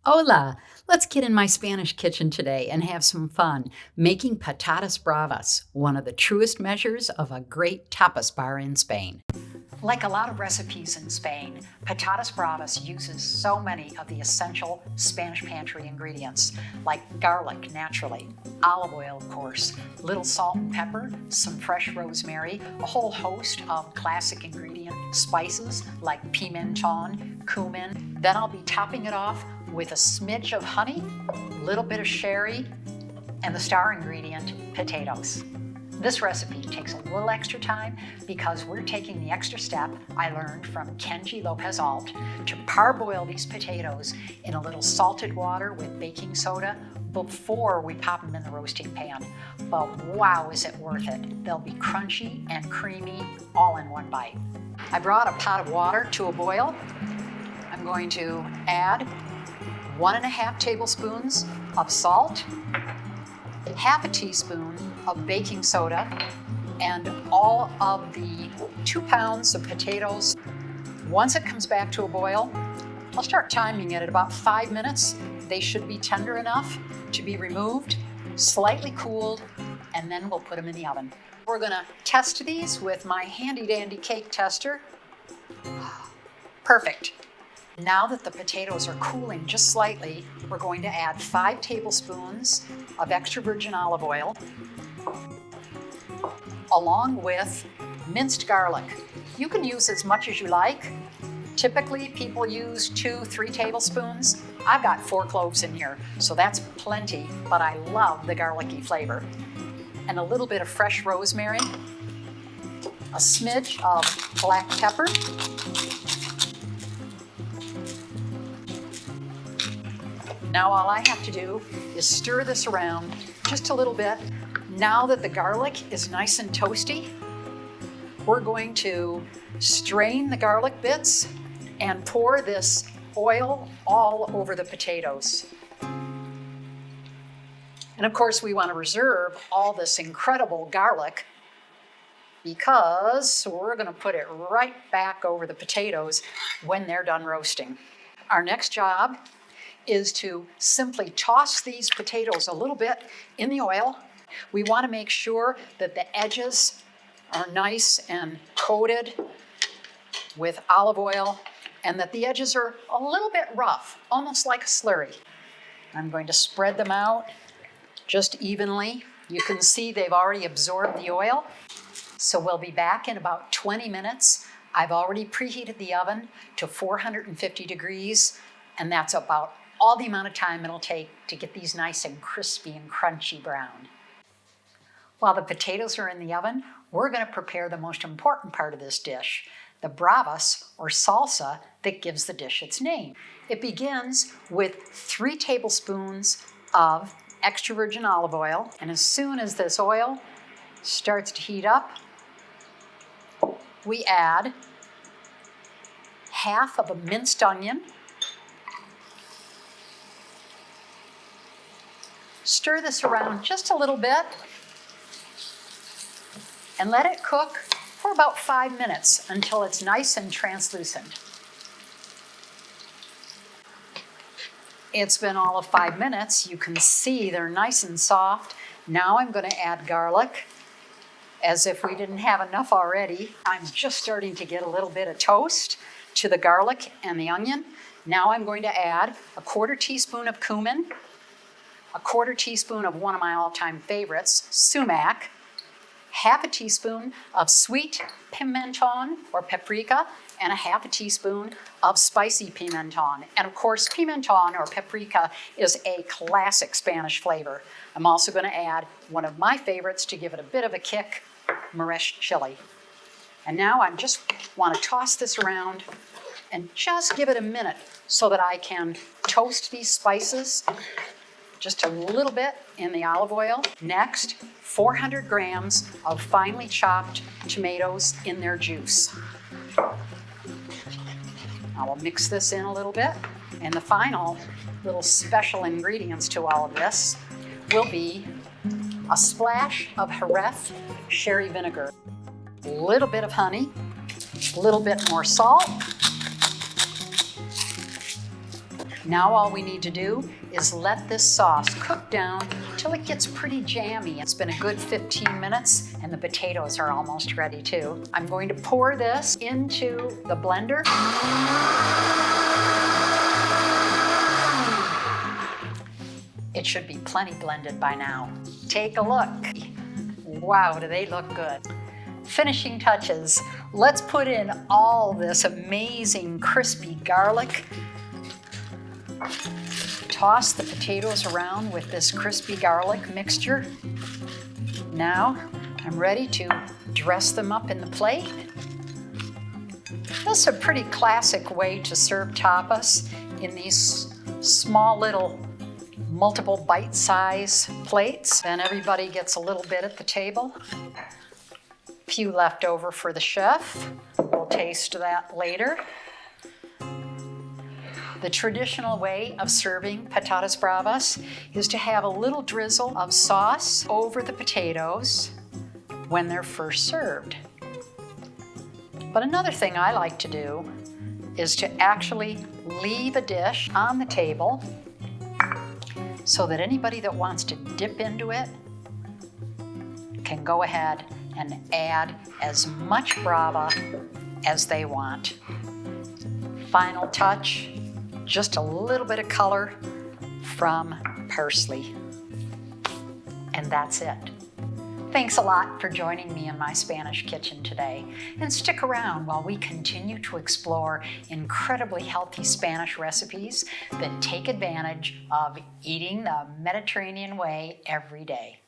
Hola! Let's get in my Spanish kitchen today and have some fun making patatas bravas, one of the truest measures of a great tapas bar in Spain. Like a lot of recipes in Spain, patatas bravas uses so many of the essential Spanish pantry ingredients, like garlic naturally, olive oil of course, little salt and pepper, some fresh rosemary, a whole host of classic ingredient spices like pimenton, cumin. Then I'll be topping it off with a smidge of honey, a little bit of sherry, and the star ingredient, potatoes. This recipe takes a little extra time because we're taking the extra step I learned from Kenji Lopez Alt to parboil these potatoes in a little salted water with baking soda before we pop them in the roasting pan. But wow, is it worth it. They'll be crunchy and creamy all in one bite. I brought a pot of water to a boil. I'm going to add 1.5 tablespoons of salt, half a teaspoon of baking soda, and all of the 2 pounds of potatoes. Once it comes back to a boil, I'll start timing it at about 5 minutes. They should be tender enough to be removed, slightly cooled, and then we'll put them in the oven. We're gonna test these with my handy dandy cake tester. Perfect. Now that the potatoes are cooling just slightly, we're going to add 5 tablespoons of extra virgin olive oil, along with minced garlic. You can use as much as you like. Typically, people use 2-3 tablespoons. I've got 4 cloves in here, so that's plenty, but I love the garlicky flavor. And a little bit of fresh rosemary, a smidge of black pepper, now all I have to do is stir this around just a little bit. Now that the garlic is nice and toasty, we're going to strain the garlic bits and pour this oil all over the potatoes. And of course, we want to reserve all this incredible garlic because we're going to put it right back over the potatoes when they're done roasting. Our next job is to simply toss these potatoes a little bit in the oil. We want to make sure that the edges are nice and coated with olive oil and that the edges are a little bit rough, almost like a slurry. I'm going to spread them out just evenly. You can see they've already absorbed the oil. So we'll be back in about 20 minutes. I've already preheated the oven to 450 degrees, and that's about all the amount of time it'll take to get these nice and crispy and crunchy brown. While the potatoes are in the oven, we're going to prepare the most important part of this dish, the bravas or salsa that gives the dish its name. It begins with 3 tablespoons of extra virgin olive oil, and as soon as this oil starts to heat up, we add half of a minced onion. Stir this around just a little bit and let it cook for about 5 minutes until it's nice and translucent. It's been all of 5 minutes. You can see they're nice and soft. Now I'm going to add garlic, as if we didn't have enough already. I'm just starting to get a little bit of toast to the garlic and the onion. Now I'm going to add a 1/4 teaspoon of cumin, a 1/4 teaspoon of one of my all-time favorites, sumac, half a teaspoon of sweet pimenton or paprika, and a half a teaspoon of spicy pimenton. And of course, pimenton or paprika is a classic Spanish flavor. I'm also going to add one of my favorites to give it a bit of a kick, Moresh chili. And now I just want to toss this around and just give it a minute so that I can toast these spices just a little bit in the olive oil. Next, 400 grams of finely chopped tomatoes in their juice. I will mix this in a little bit. And the final little special ingredients to all of this will be a splash of Jerez sherry vinegar, a little bit of honey, a little bit more salt, Now all we need to do is let this sauce cook down till it gets pretty jammy. It's been a good 15 minutes and the potatoes are almost ready too. I'm going to pour this into the blender. It should be plenty blended by now. Take a look. Wow, do they look good. Finishing touches. Let's put in all this amazing crispy garlic. Toss the potatoes around with this crispy garlic mixture. Now I'm ready to dress them up in the plate. This is a pretty classic way to serve tapas in these small little multiple bite-size plates. Then everybody gets a little bit at the table. A few left over for the chef. We'll taste that later. The traditional way of serving patatas bravas is to have a little drizzle of sauce over the potatoes when they're first served. But another thing I like to do is to actually leave a dish on the table so that anybody that wants to dip into it can go ahead and add as much brava as they want. Final touch, just a little bit of color from parsley. And that's it. Thanks a lot for joining me in my Spanish kitchen today. And stick around while we continue to explore incredibly healthy Spanish recipes that take advantage of eating the Mediterranean way every day.